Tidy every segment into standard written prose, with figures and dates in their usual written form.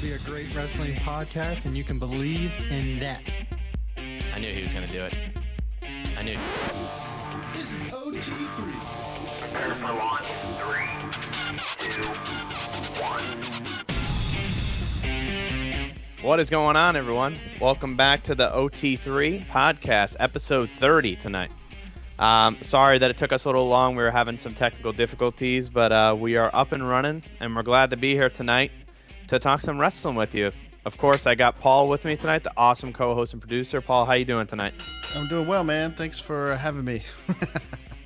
be a great wrestling podcast, and you can believe in that. I knew he was going to do it. I knew. This is OT3. Prepare for launch. 3, 2, 1. What is going on, everyone? Welcome back to the OT3 podcast, episode 30 tonight. Sorry that it took us a little long. We were having some technical difficulties, but we are up and running, and we're glad to be here tonight to talk some wrestling with you. Of course, I got Paul with me tonight, the awesome co-host and producer. Paul, how you doing tonight? I'm doing well, man. Thanks for having me.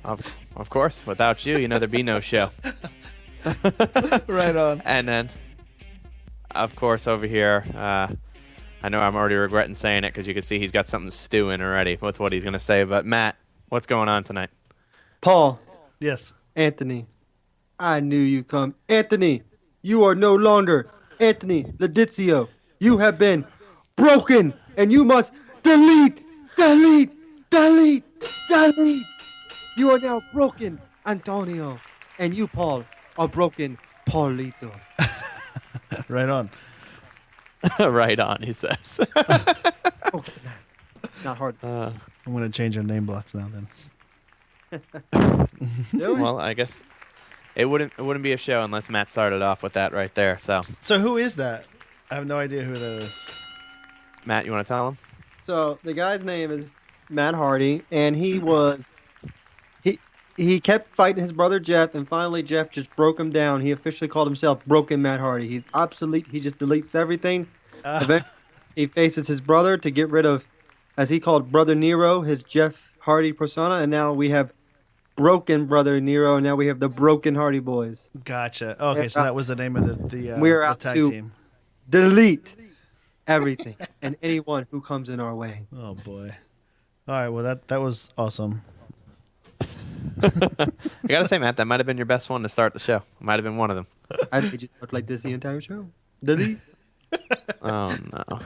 Of course. Without you, there'd be no show. Right on. And then, of course, over here, I know I'm already regretting saying it because you can see he's got something stewing already with what he's going to say. But, Matt, what's going on tonight? Paul. Yes. Anthony. I knew you'd come. Anthony, you are no longer Anthony Ledizio. You have been broken, and you must delete. You are now broken, Antonio. And you, Paul, are broken, Paulito. Right on. Right on, he says. Okay, not hard. I'm going to change our name blocks now then. Well, I guess it wouldn't be a show unless Matt started off with that right there. So who is that? I have no idea who that is. Matt, you want to tell him? So the guy's name is Matt Hardy, and he kept fighting his brother Jeff, and finally Jeff just broke him down. He officially called himself Broken Matt Hardy. He's obsolete. He just deletes everything. Eventually, he faces his brother to get rid of, as he called Brother Nero, his Jeff Hardy persona, and now we have Broken Brother Nero, and now we have the Broken Hardy Boys. Gotcha. Okay, so that was the name of we're the out tag to team. delete everything and anyone who comes in our way. Oh boy. All right. Well, that was awesome. I gotta say, Matt, that might have been your best one to start the show. Might have been one of them. I made you look like this the entire show. Delete. Oh no.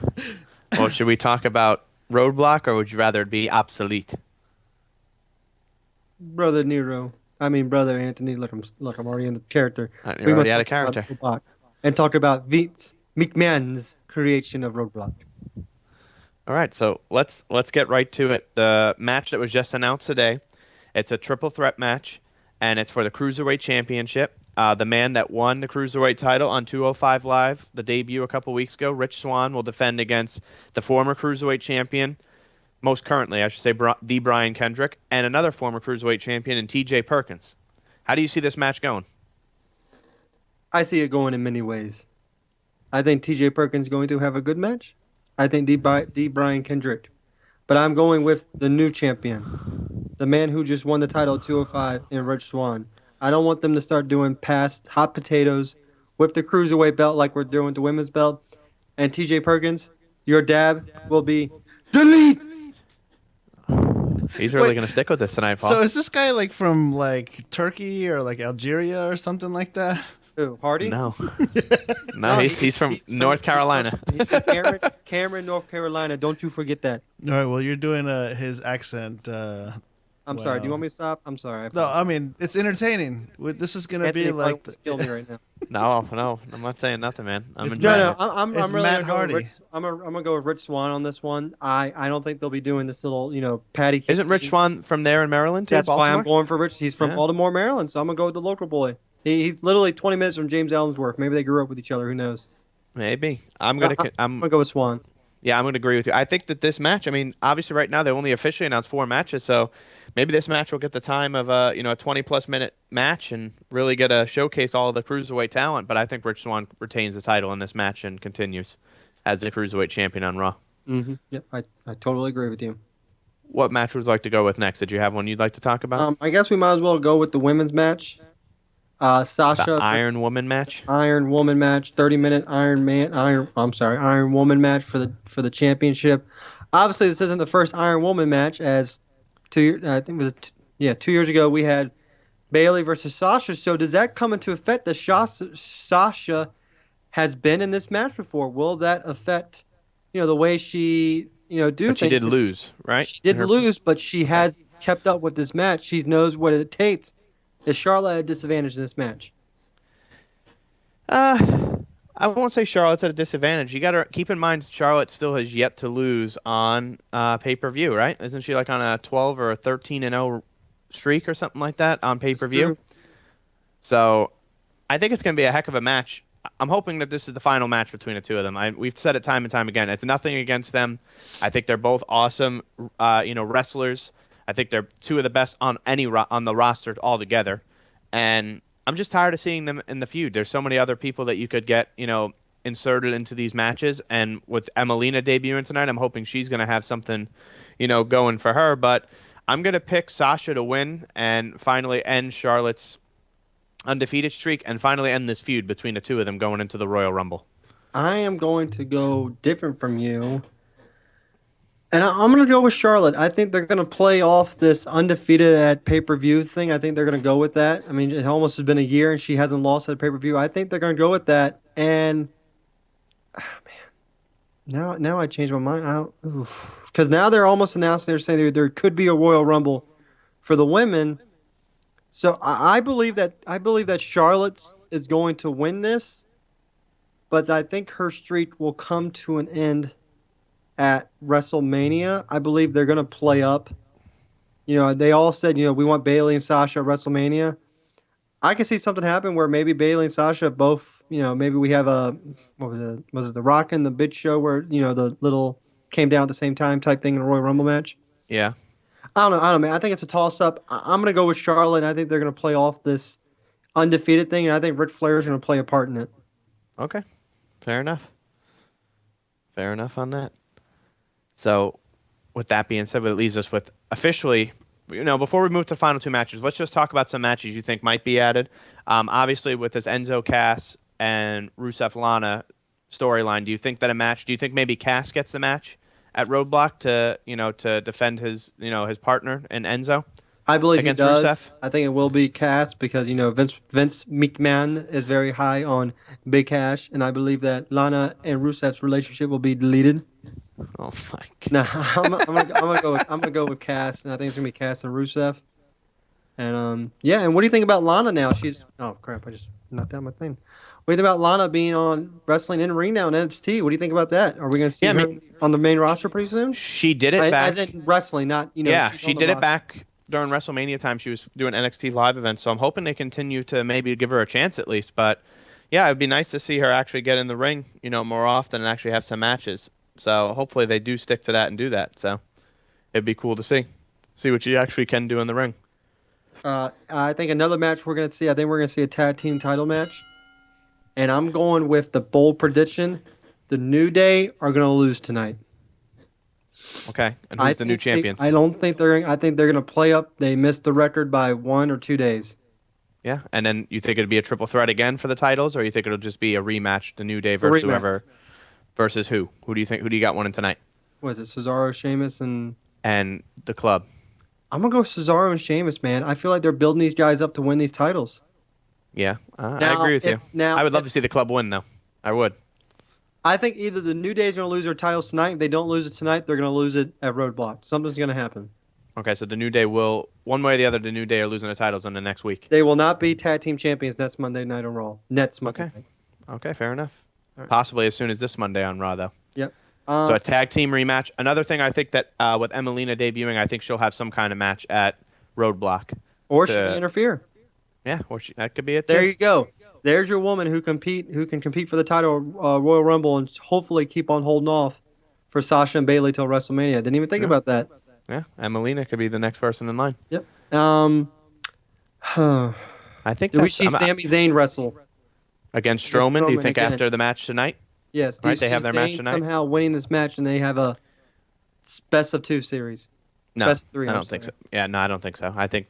Well, should we talk about Roadblock, or would you rather it be obsolete? Brother Anthony. Look, I'm already in the character. You're already out of character. And talk about Vince McMahon's creation of Roadblock. All right, so let's get right to it. The match that was just announced today, it's a triple threat match, and it's for the Cruiserweight Championship. The man that won the Cruiserweight title on 205 Live, the debut a couple weeks ago, Rich Swann, will defend against the former Cruiserweight champion, most currently, I should say, the Brian Kendrick, and another former Cruiserweight champion in TJ Perkins. How do you see this match going? I see it going in many ways. I think TJ Perkins is going to have a good match. I think D. Brian Kendrick. But I'm going with the new champion, the man who just won the title at 205 in Rich Swann. I don't want them to start doing past hot potatoes with the Cruiserweight belt like we're doing with the women's belt. And TJ Perkins, your dab will be delete. He's really going to stick with this tonight, Paul. So is this guy from Turkey or Algeria or something like that? Who, Hardy? No. No, he's from North Carolina. He's from Cameron, North Carolina. Don't you forget that. All right, well, you're doing his accent. I'm sorry. Do you want me to stop? I'm sorry. No, I mean, it's entertaining. This is going to be like... Kill me right now. No, I'm not saying nothing, man. I'm really Matt Hardy. I'm gonna go with Rich Swann on this one. I don't think they'll be doing this little patty. Isn't Rich Swann from there in Maryland too? That's Baltimore? why I'm going for Rich. He's from Baltimore, Maryland, so I'm gonna go with the local boy. He's literally 20 minutes from James Ellsworth. Maybe they grew up with each other. Who knows? Maybe. I'm gonna go with Swann. Yeah, I'm gonna agree with you. I think that this match. I mean, obviously, right now they only officially announced 4 matches, so maybe this match will get the time of a 20+ minute match and really get to showcase all of the cruiserweight talent. But I think Rich Swann retains the title in this match and continues as the cruiserweight champion on Raw. Mm-hmm. Yep, I totally agree with you. What match would you like to go with next? Did you have one you'd like to talk about? I guess we might as well go with the women's match. Sasha, the Iron Woman match. 30-minute Iron Woman match for the championship. Obviously, this isn't the first Iron Woman match, as 2 years ago we had Bayley versus Sasha. So does that come into effect that Sasha has been in this match before? Will that affect the way she do things? She did lose, right? She did lose, but she has kept up with this match. She knows what it takes. Is Charlotte at a disadvantage in this match? I I won't say Charlotte's at a disadvantage. You got to keep in mind Charlotte still has yet to lose on pay-per-view, right? Isn't she like on a 12 or a 13-0 streak or something like that on pay-per-view? true. So I think it's going to be a heck of a match. I'm hoping that this is the final match between the two of them. We've said it time and time again. It's nothing against them. I think they're both awesome, wrestlers. I think they're two of the best on on the roster altogether. And I'm just tired of seeing them in the feud. There's so many other people that you could get, inserted into these matches. And with Emelina debuting tonight, I'm hoping she's going to have something, going for her. But I'm going to pick Sasha to win and finally end Charlotte's undefeated streak and finally end this feud between the two of them going into the Royal Rumble. I am going to go different from you. And I'm going to go with Charlotte. I think they're going to play off this undefeated at pay-per-view thing. I think they're going to go with that. I mean, it almost has been a year and she hasn't lost at a pay-per-view. I think they're going to go with that. And, now I changed my mind. Because now they're almost announcing, they're saying there could be a Royal Rumble for the women. So I believe that Charlotte is going to win this, but I think her streak will come to an end at WrestleMania. I believe they're going to play up. They all said, we want Bayley and Sasha at WrestleMania. I can see something happen where maybe Bayley and Sasha both, maybe we have was it The Rock and the Big Show where, the little came down at the same time type thing in a Royal Rumble match. Yeah. I don't know, man. I think it's a toss-up. I'm going to go with Charlotte, and I think they're going to play off this undefeated thing, and I think Ric Flair is going to play a part in it. Okay. Fair enough. Fair enough on that. So, with that being said, it leaves us with officially, before we move to the final two matches, let's just talk about some matches you think might be added. Obviously, with this Enzo Cass and Rusev Lana storyline, do you think maybe Cass gets the match at Roadblock to defend his partner in Enzo? I believe he does. Rusev? I think it will be Cass because Vince McMahon is very high on Big Cash, and I believe that Lana and Rusev's relationship will be deleted. Oh my God. No, I'm gonna go with Cass, and I think it's gonna be Cass and Rusev. And and what do you think about Lana now? Oh crap! I just knocked out my thing. What do you think about Lana being on Wrestling in Ring now on NXT? What do you think about that? Are we gonna see her on the main roster pretty soon? She did it back. As in wrestling, not Yeah, she did it back during WrestleMania time. She was doing NXT live events, so I'm hoping they continue to maybe give her a chance at least. But yeah, it'd be nice to see her actually get in the ring, more often and actually have some matches. So hopefully they do stick to that and do that. So it'd be cool to see what she actually can do in the ring. I think another match we're gonna see. I think we're gonna see a tag team title match, and I'm going with the bold prediction: the New Day are gonna lose tonight. Okay, and who's the new champions? I think they're gonna play up. They missed the record by 1 or 2 days. Yeah, and then you think it'd be a triple threat again for the titles, or you think it'll just be a rematch, the New Day versus whoever, versus who? Who do you think? Who do you got winning tonight? What is it? Cesaro, Sheamus, and the Club. I'm gonna go with Cesaro and Sheamus, man. I feel like they're building these guys up to win these titles. Yeah, I agree with you. I would love to see the Club win, though. I would. I think either the New Day is going to lose their titles tonight. If they don't lose it tonight, they're going to lose it at Roadblock. Something's going to happen. Okay, so the New Day will, one way or the other, the New Day are losing the titles in the next week. They will not be tag team champions next Monday night on Raw. Okay, fair enough. Right. Possibly as soon as this Monday on Raw, though. Yep. So a tag team rematch. Another thing I think that with Emelina debuting, I think she'll have some kind of match at Roadblock. Or she can interfere. Yeah, that could be it too. There you go. There's your woman who can compete for the title Royal Rumble and hopefully keep on holding off for Sasha and Bayley till WrestleMania. Didn't even think about that. Yeah, Emelina could be the next person in line. Yep. I think. Do we see Sami Zayn wrestle against Strowman? Do you think again after the match tonight? Yes. Right, they have their match tonight. Somehow winning this match and they have a best of 2 series. No, best of 3, I don't think so. Yeah, no, I don't think so. I think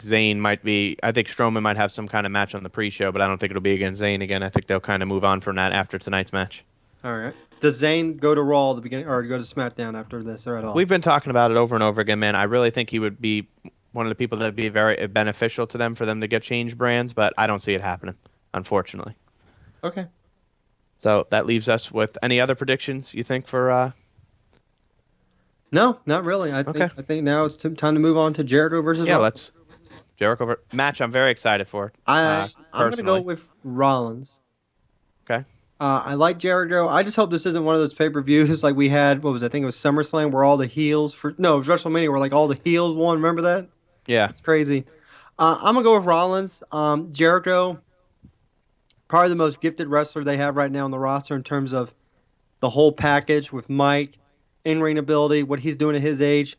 Zayn might be. I think Strowman might have some kind of match on the pre-show, but I don't think it'll be against Zayn again. I think they'll kind of move on from that after tonight's match. All right. Does Zayn go to Raw at the beginning or go to SmackDown after this or at all? We've been talking about it over and over again, man. I really think he would be one of the people that would be very beneficial to them for them to get changed brands, but I don't see it happening, unfortunately. Okay. So that leaves us with any other predictions you think for? No, not really. I think now it's time to move on to Jericho versus. Yeah, let's. Jericho match I'm very excited for. I'm going to go with Rollins. Okay. I like Jericho. I just hope this isn't one of those pay-per-views like we had. What was it? I think it was SummerSlam where all the heels for no, it was WrestleMania where like all the heels won. Remember that? Yeah. It's crazy. I'm gonna go with Rollins. Jericho, probably the most gifted wrestler they have right now on the roster in terms of the whole package with Mike, in-ring ability, what he's doing at his age.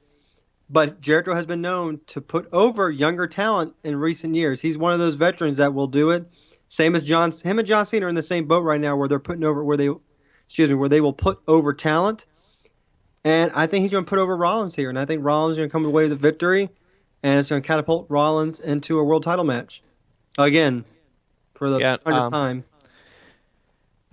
But Jericho has been known to put over younger talent in recent years. He's one of those veterans that will do it. Same as him and John Cena are in the same boat right now, where they're putting over where they will put over talent. And I think he's going to put over Rollins here, and I think Rollins is going to come away with the victory, and it's going to catapult Rollins into a world title match again for the 100th time.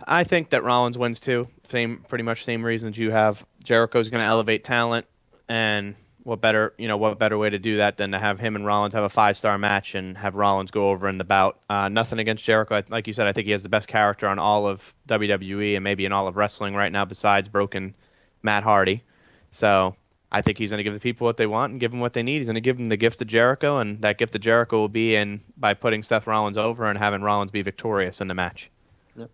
I think that Rollins wins too. Pretty much same reasons you have. Jericho's going to elevate talent, and what better way to do that than to have him and Rollins have a 5-star match and have Rollins go over in the bout. Nothing against Jericho. Like you said, I think he has the best character on all of WWE and maybe in all of wrestling right now besides broken Matt Hardy. So I think he's going to give the people what they want and give them what they need. He's going to give them the gift of Jericho, and that gift of Jericho will be in by putting Seth Rollins over and having Rollins be victorious in the match. Yep.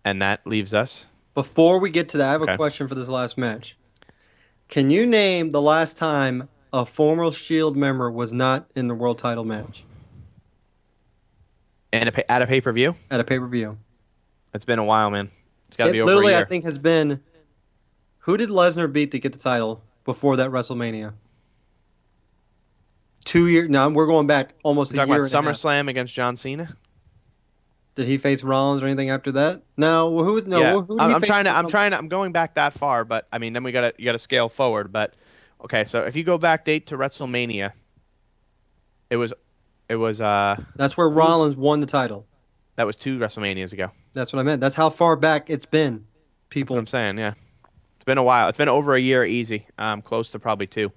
And that leaves us. Before we get to that, I have a question for this last match. Can you name the last time a former Shield member was not in the world title match? And at a pay-per-view? At a pay-per-view. It's been a while, man. It's got to be over a literally, year. I think, has been... Who did Lesnar beat to get the title before that WrestleMania? 2 years... No, we're going back almost a year Talking and about a half. SummerSlam against John Cena? Did he face Rollins or anything after that? No. Well, who did he I'm face? I'm going back that far, but I mean, then you gotta scale forward. But okay, so if you go back date to WrestleMania, it was That's where Rollins won the title. that was 2 WrestleManias ago. That's what I meant. That's how far back it's been. That's People. what I'm saying. Yeah, it's been a while. It's been over a year, easy. Close to probably 2.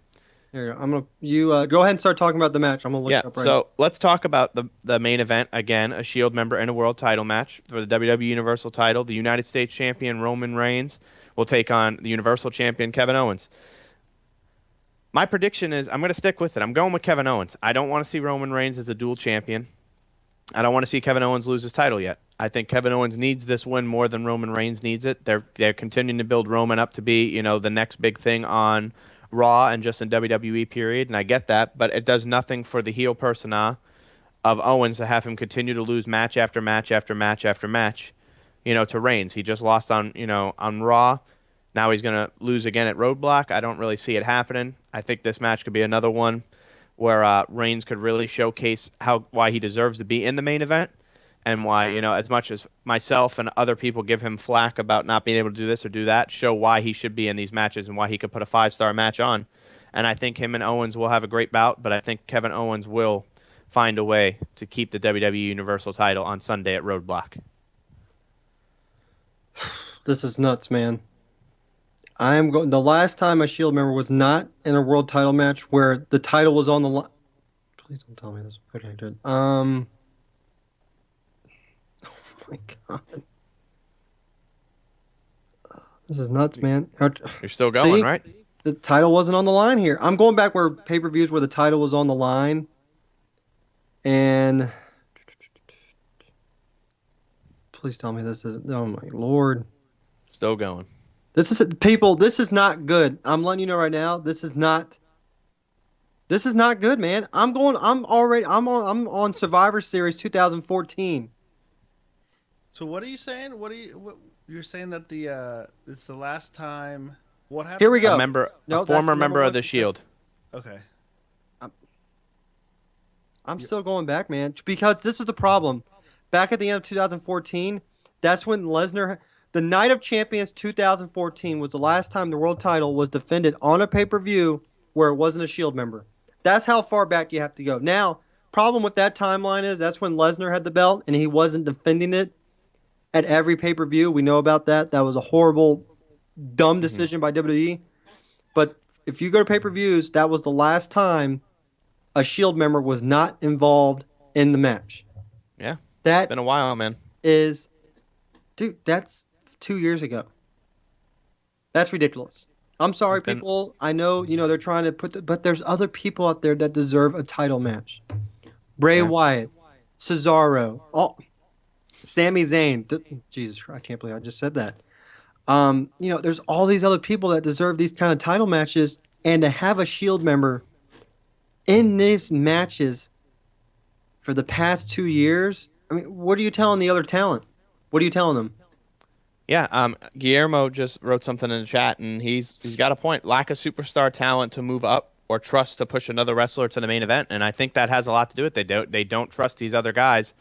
Here you go. Go ahead and start talking about the match. I'm gonna look it up right now. So let's talk about the main event again. A Shield member in a world title match for the WWE Universal title. The United States Champion Roman Reigns will take on the Universal Champion Kevin Owens. My prediction is I'm going to stick with it. I'm going with Kevin Owens. I don't want to see Roman Reigns as a dual champion. I don't want to see Kevin Owens lose his title yet. I think Kevin Owens needs this win more than Roman Reigns needs it. They're continuing to build Roman up to be, the next big thing on Raw and just in WWE period, and I get that, but it does nothing for the heel persona of Owens to have him continue to lose match after match after match after match, to Reigns. He just lost on Raw. Now he's going to lose again at Roadblock. I don't really see it happening. I think this match could be another one where Reigns could really showcase why he deserves to be in the main event. And why, as much as myself and other people give him flack about not being able to do this or do that, show why he should be in these matches and why he could put a 5-star match on. And I think him and Owens will have a great bout, but I think Kevin Owens will find a way to keep the WWE Universal title on Sunday at Roadblock. This is nuts, man. The last time a Shield member was not in a world title match where the title was on the line. Please don't tell me this. Okay, good. My God. This is nuts, man. You're still going, See? right? The title wasn't on the line here. I'm going back where pay-per-views where the title was on the line. And please tell me this isn't. Oh, my Lord. Still going. This is not good. I'm letting you know right now. This is not good, man. I'm on Survivor Series 2014. So what are you saying? You're saying that it's the last time? What happened? Here we go. A former member of the Shield. Okay. I'm still going back, man, because this is the problem. Back at the end of 2014, that's when Lesnar, the Night of Champions 2014 was the last time the world title was defended on a pay-per-view where it wasn't a Shield member. That's how far back you have to go. Now, problem with that timeline is that's when Lesnar had the belt and he wasn't defending it at every pay-per-view. We know about that. That was a horrible, dumb decision by WWE. But if you go to pay-per-views, that was the last time a Shield member was not involved in the match. Yeah. That It's been a while, man. Dude, that's 2 years ago. That's ridiculous. I'm sorry, people. I know, they're trying to but there's other people out there that deserve a title match. Bray Wyatt, Cesaro, Sami Zayn. Jesus Christ, I can't believe I just said that. There's all these other people that deserve these kind of title matches, and to have a Shield member in these matches for the past 2 years. I mean, what are you telling the other talent? What are you telling them? Yeah, Guillermo just wrote something in the chat, and he's got a point. Lack of superstar talent to move up or trust to push another wrestler to the main event, and I think that has a lot to do with it. They don't trust these other guys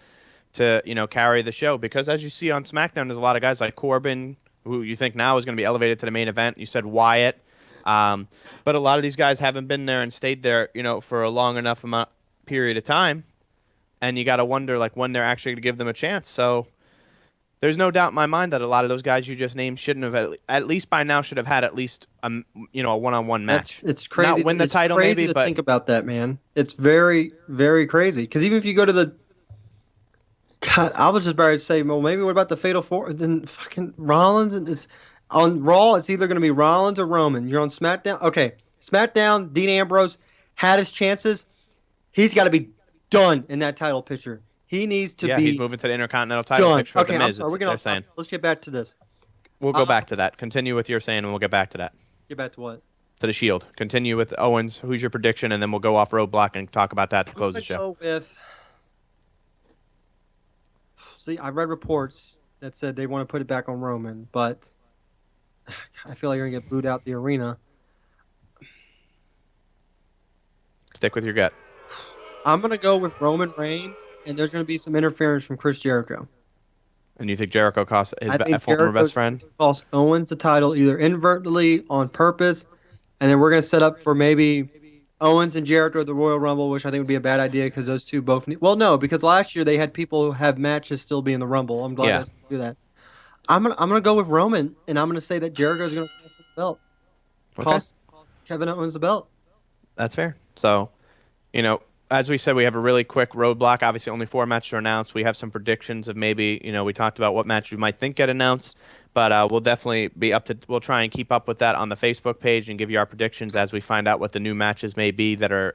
to carry the show, because as you see on SmackDown, there's a lot of guys like Corbin, who you think now is going to be elevated to the main event. You said Wyatt, but a lot of these guys haven't been there and stayed there, for a long enough period of time, and you got to wonder like when they're actually going to give them a chance. So there's no doubt in my mind that a lot of those guys you just named shouldn't have at least by now should have had at least a one-on-one match. It's crazy. Not win the title crazy maybe, to but think about that, man. It's very, very crazy. Because even if you go to the, God, I was just about to say, well, maybe what about the Fatal Four? Then fucking Rollins, and it's on Raw. It's either going to be Rollins or Roman. You're on SmackDown. Okay, SmackDown. Dean Ambrose had his chances. He's got to be done in that title picture. He needs to be. He's moving to the Intercontinental title done. picture. Okay, of the I'm Miz, sorry. they're saying. Let's get back to this. We'll go back to that. Continue with your saying, and we'll get back to that. Get back to what? To the Shield. Continue with Owens. Who's your prediction? And then we'll go off Roadblock and talk about that to close the show. See, I read reports that said they want to put it back on Roman, but I feel like you're going to get booed out the arena. Stick with your gut. I'm going to go with Roman Reigns, and there's going to be some interference from Chris Jericho. And you think Jericho cost his former Jericho's best friend? Cost Owens the title either inadvertently on purpose, and then we're going to set up for maybe Owens and Jericho at the Royal Rumble, which I think would be a bad idea because those two both need. Well, no, because last year they had people who have matches still be in the Rumble. I'm glad they do that. I'm gonna go with Roman, and I'm gonna say that Jericho's gonna cost the belt. Cost Kevin Owens the belt. That's fair. So, as we said, we have a really quick roadblock. Obviously, only 4 matches are announced. We have some predictions of maybe, we talked about what match we might think get announced, but we'll definitely be we'll try and keep up with that on the Facebook page and give you our predictions as we find out what the new matches may be that are,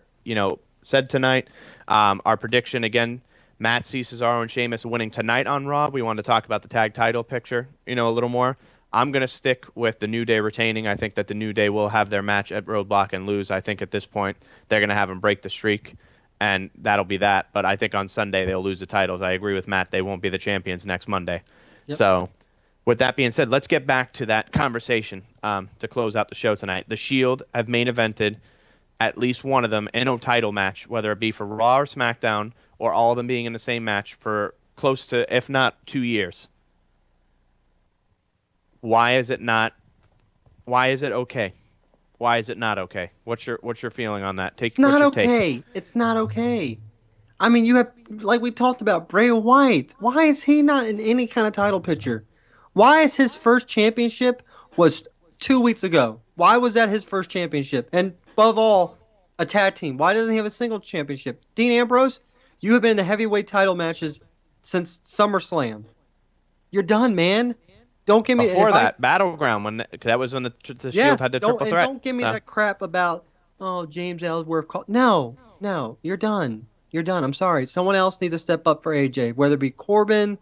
said tonight. Our prediction, again, Matt, Cesaro, and Sheamus winning tonight on Raw. We wanted to talk about the tag title picture, a little more. I'm going to stick with the New Day retaining. I think that the New Day will have their match at Roadblock and lose. I think at this point they're going to have them break the streak. And that'll be that. But I think on Sunday they'll lose the titles. I agree with Matt. They won't be the champions next Monday. Yep. So with that being said, let's get back to that conversation to close out the show tonight. The Shield have main evented at least one of them in a title match, whether it be for Raw or SmackDown, or all of them being in the same match for close to, if not 2 years. Why is it okay? Why is it not okay? What's your feeling on that? It's not okay. It's not okay. I mean, you have, like we talked about, Bray Wyatt. Why is he not in any kind of title picture? Why is his first championship was 2 weeks ago? Why was that his first championship? And above all, a tag team. Why doesn't he have a single championship? Dean Ambrose, you have been in the heavyweight title matches since SummerSlam. You're done, man. Don't give me before that Battleground when that was when the Shield had the triple threat. Don't give me that crap about James Ellsworth. No, you're done. You're done. I'm sorry. Someone else needs to step up for AJ, whether it be Corbin,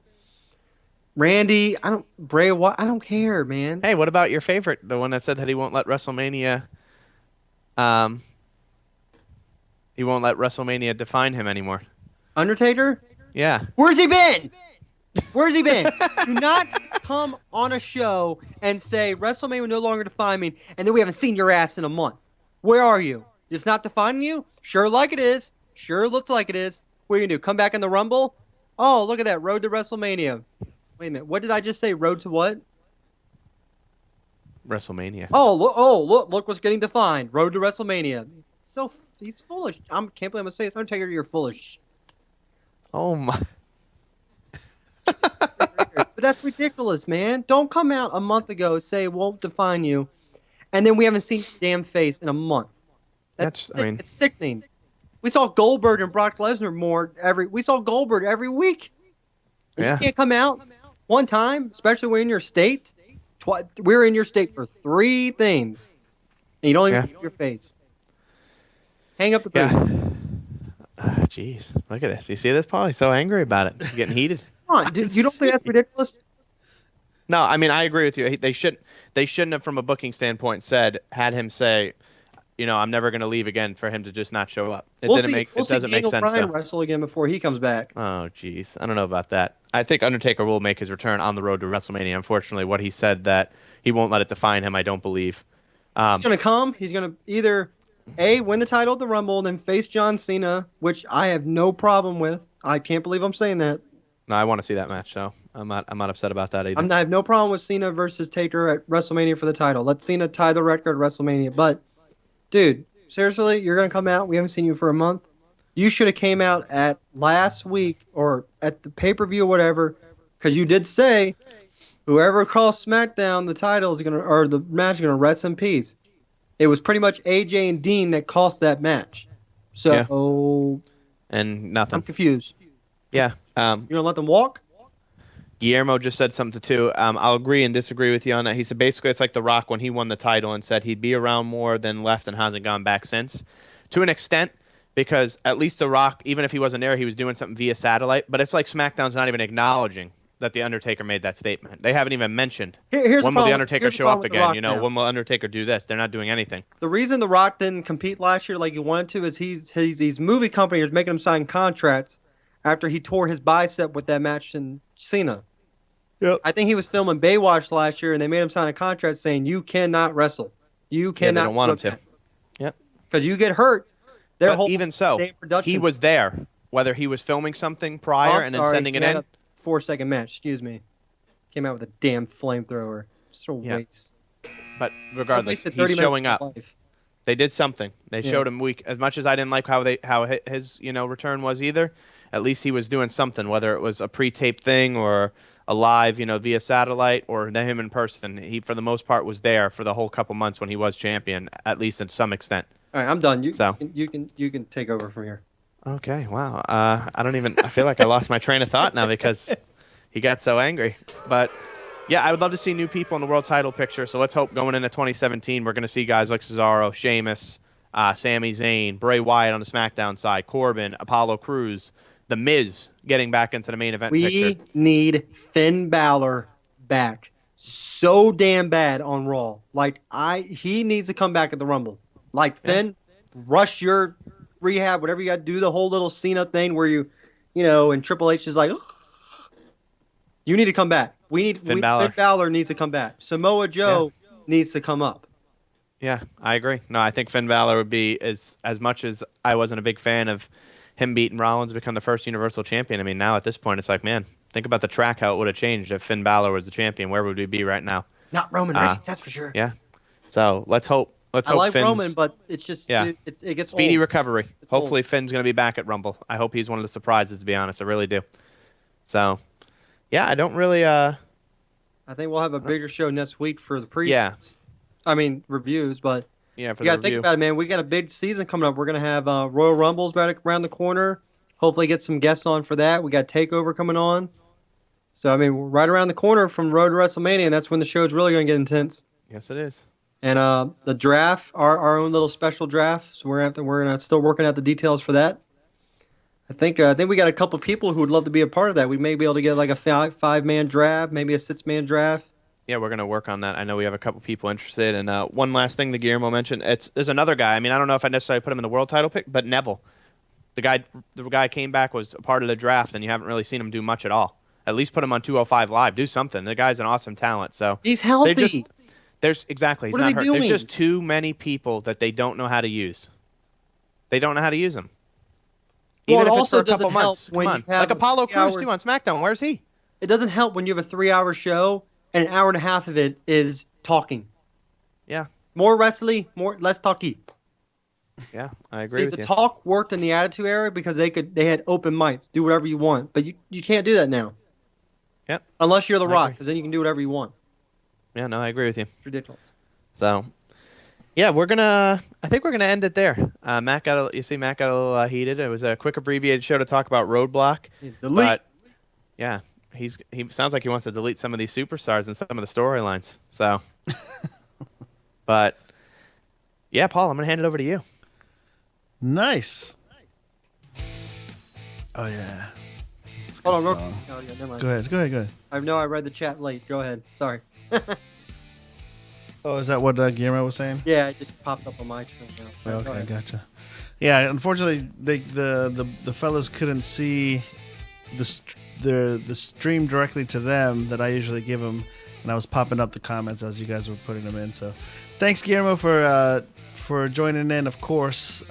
Randy. Bray Wyatt. I don't care, man. Hey, what about your favorite, the one that said that he won't let WrestleMania, define him anymore? Undertaker? Yeah. Where's he been? Do not come on a show and say WrestleMania will no longer define me, and then we haven't seen your ass in a month. Where are you? It's not defining you? Sure like it is. Sure looks like it is. What are you going to do? Come back in the Rumble? Oh, look at that. Road to WrestleMania. Wait a minute. What did I just say? Road to what? WrestleMania. Look what's getting defined. Road to WrestleMania. So he's foolish. I can't believe I'm going to say this. Undertaker, you're foolish. Oh, my. But that's ridiculous, man. Don't come out a month ago and say it won't define you, and then we haven't seen your damn face in a month. It's sickening. We saw Goldberg and Brock Lesnar we saw Goldberg every week. Yeah. You can't come out one time, especially when in your state. We're in your state for 3 things, and you don't even see your face. Hang up the booth. Jeez, look at this. You see this, Paul? He's so angry about it. He's getting heated. Come on, dude, you don't think that's ridiculous? No, I mean I agree with you. They shouldn't have, from a booking standpoint, had him say, I'm never going to leave again for him to just not show up. It We'll didn't see. make We'll it see doesn't make Daniel sense Bryan though. wrestle again before he comes back. Oh, jeez. I don't know about that. I think Undertaker will make his return on the road to WrestleMania. Unfortunately, what he said that he won't let it define him, I don't believe. He's gonna come. He's gonna either win the title at the Rumble, then face John Cena, which I have no problem with. I can't believe I'm saying that. No, I want to see that match, so I'm not upset about that either. I have no problem with Cena versus Taker at WrestleMania for the title. Let Cena tie the record at WrestleMania. But, dude, seriously, you're gonna come out. We haven't seen you for a month. You should have came out at last week or at the pay-per-view or whatever, because you did say whoever calls SmackDown the title is gonna, or the match is gonna rest in peace. It was pretty much AJ and Dean that cost that match. So And nothing. I'm confused. Yeah. You gonna let them walk? Guillermo just said something too. I'll agree and disagree with you on that. He said basically it's like The Rock when he won the title and said he'd be around more than left and hasn't gone back since. To an extent, because at least The Rock, even if he wasn't there, he was doing something via satellite. But it's like SmackDown's not even acknowledging that The Undertaker made that statement. They haven't even mentioned Here's when the will The problem- Undertaker here's the show problem up with The again. Rock now. When will Undertaker do this? They're not doing anything. The reason The Rock didn't compete last year like he wanted to is these movie companies are making him sign contracts after he tore his bicep with that match in Cena. Yep. I think he was filming Baywatch last year, and they made him sign a contract saying you cannot wrestle. You Yeah, cannot. they don't want him to. Yep. Because you get hurt. Their But whole even so, damn production. he was there. Whether he was filming something Oh, prior I'm and then sorry, sending it he had in. a 4-second match. Excuse me. Came out with a damn flamethrower. Just a Yeah. waste. But I regardless, wasted 30 he's minutes showing of up. my life. They did something. They Yeah. showed him weak. As much as I didn't like how his return was either, at least he was doing something. Whether it was a pre-taped thing or a live, via satellite, or him in person, he for the most part was there for the whole couple months when he was champion, at least to some extent. All right, I'm done. So. You can take over from here. Okay, wow. I feel like I lost my train of thought now because he got so angry. But yeah, I would love to see new people in the world title picture. So let's hope going into 2017, we're going to see guys like Cesaro, Sheamus, Sami Zayn, Bray Wyatt on the SmackDown side, Corbin, Apollo Crews, The Miz getting back into the main event We picture. need Finn Balor back so damn bad on Raw. Like he needs to come back at the Rumble. Like Finn, rush your rehab, whatever you got to do, the whole little Cena thing where and Triple H is like, "Ugh." You need to come back. Finn Balor needs to come back. Samoa Joe needs to come up. Yeah, I agree. No, I think Finn Balor would be as much as I wasn't a big fan of him beating Rollins to become the first Universal Champion. I mean, now at this point, it's like, man, think about the track, how it would have changed if Finn Balor was the champion. Where would we be right now? Not Roman Reigns, that's for sure. Yeah. So let's hope. I like Finn's, Roman, but it's just it gets speedy old. recovery. It's Hopefully old. Finn's going to be back at Rumble. I hope he's one of the surprises, to be honest. I really do. So, yeah, I don't really. I think we'll have a bigger show next week for the previews. Yeah. I mean reviews, but Yeah, for you the gotta think review. about it, man. We got a big season coming up. We're gonna have Royal Rumbles right around the corner. Hopefully, get some guests on for that. We got Takeover coming on. So I mean, we're right around the corner from Road to WrestleMania, and that's when the show's really gonna get intense. Yes, it is. And the draft, our own little special draft. So we're gonna still working out the details for that. I think we got a couple people who would love to be a part of that. We may be able to get like a five-man draft, maybe a 6-man draft. Yeah, we're going to work on that. I know we have a couple people interested. And one last thing that Guillermo mentioned, there's another guy. I mean, I don't know if I necessarily put him in the world title pick, but Neville. The guy came back, was a part of the draft, and you haven't really seen him do much at all. At least put him on 205 Live. Do something. The guy's an awesome talent. So He's healthy. He's not What are hurt. they doing? There's just too many people that they don't know how to use. They don't know how to use them. Well, Even it if it's also for a couple doesn't help months. when Come you on. have Like a Apollo Crews, 3-hour too, on SmackDown. Where's he? It doesn't help when you have a 3-hour show and an hour and a half of it is talking. Yeah. More wrestling, less talky. Yeah, I agree See, with the you. talk worked in the Attitude Era because they had open mics, do whatever you want, but you can't do that now. Yep. Unless you're The I Rock, agree. because then you can do whatever you want. Yeah, no, I agree with you. It's ridiculous. So, yeah, I think we're gonna end it there. Matt got a little heated. It was a quick abbreviated show to talk about Roadblock. Delete. But yeah, he sounds like he wants to delete some of these superstars and some of the storylines. So, but yeah, Paul, I'm gonna hand it over to you. Nice. Oh yeah. It's a Hold good on. song. Oh, yeah, never mind. Go ahead. I know I read the chat late. Go ahead. Sorry. Oh, is that what Guillermo was saying? Yeah, it just popped up on my screen now. Go Okay, ahead. gotcha. Yeah, unfortunately, the fellas couldn't see the stream directly to them that I usually give them, and I was popping up the comments as you guys were putting them in. So, thanks Guillermo for joining in. Of course,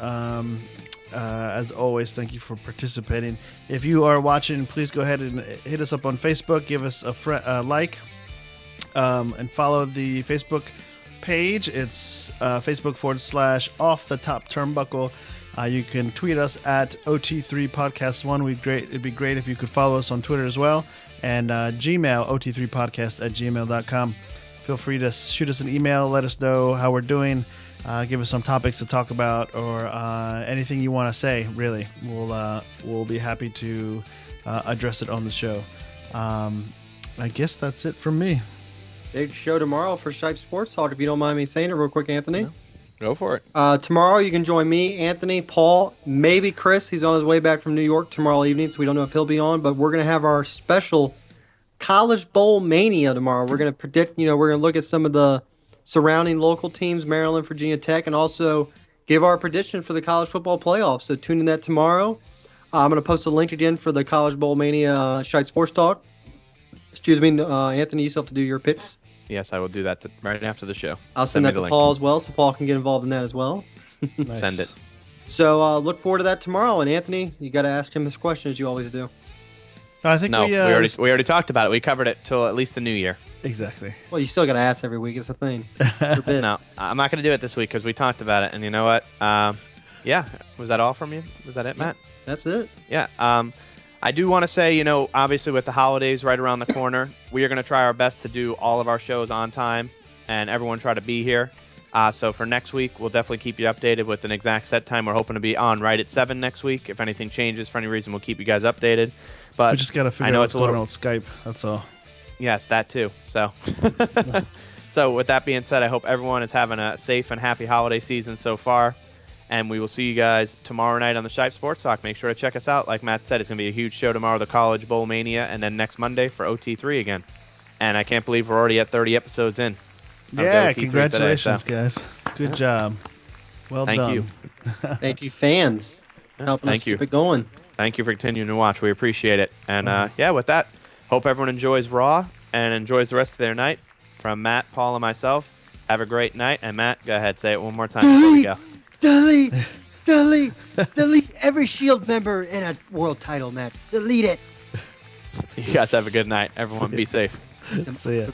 as always, thank you for participating. If you are watching, please go ahead and hit us up on Facebook. Give us a like. And follow the Facebook page. It's Facebook /Off the Top Turnbuckle. You can tweet us at OT3 Podcast 1. It'd be great if you could follow us on Twitter as well. And Gmail, OT3Podcast at gmail.com. Feel free to shoot us an email. Let us know how we're doing. Give us some topics to talk about or anything you want to say, really. We'll be happy to address it on the show. I guess that's it from me. Big show tomorrow for Stripe Sports Talk, if you don't mind me saying it real quick, Anthony. No. Go for it. Tomorrow you can join me, Anthony, Paul, maybe Chris. He's on his way back from New York tomorrow evening, so we don't know if he'll be on, but we're going to have our special College Bowl Mania tomorrow. We're going to predict, we're going to look at some of the surrounding local teams, Maryland, Virginia Tech, and also give our prediction for the college football playoffs. So tune in that tomorrow. I'm going to post a link again for the College Bowl Mania Stripe Sports Talk. Excuse me, Anthony, you still have to do your picks. Yes, I will do that right after the show. I'll send that to Paul as well, so Paul can get involved in that as well. Nice. Send it. So look forward to that tomorrow. And Anthony, you got to ask him his question as you always do. I think No, we already talked about it. We covered it till at least the new year. Exactly. Well, you still got to ask every week. It's a thing. No, I'm not going to do it this week because we talked about it. And you know what? Yeah, was that all from you? Was that it, Matt? That's it. Yeah. I do want to say, obviously with the holidays right around the corner, we are going to try our best to do all of our shows on time and everyone try to be here. So for next week, we'll definitely keep you updated with an exact set time. We're hoping to be on right at 7 next week. If anything changes for any reason, we'll keep you guys updated. But We just got to figure out what's going on with Skype. That's all. Yes, that too. So, so with that being said, I hope everyone is having a safe and happy holiday season so far. And we will see you guys tomorrow night on the Shipe Sports Talk. Make sure to check us out. Like Matt said, it's going to be a huge show tomorrow, the College Bowl Mania, and then next Monday for OT3 again. And I can't believe we're already at 30 episodes in. Yeah, congratulations, guys. Good job. Well done. Thank you. Thank you, fans. Helping thank us you. keep it going. Thank you for continuing to watch. We appreciate it. And yeah, with that, hope everyone enjoys Raw and enjoys the rest of their night. From Matt, Paul, and myself, have a great night. And Matt, go ahead, say it one more time before we go. Delete every Shield member in a world title match. Delete it. You guys have a good night. Everyone be safe. See ya.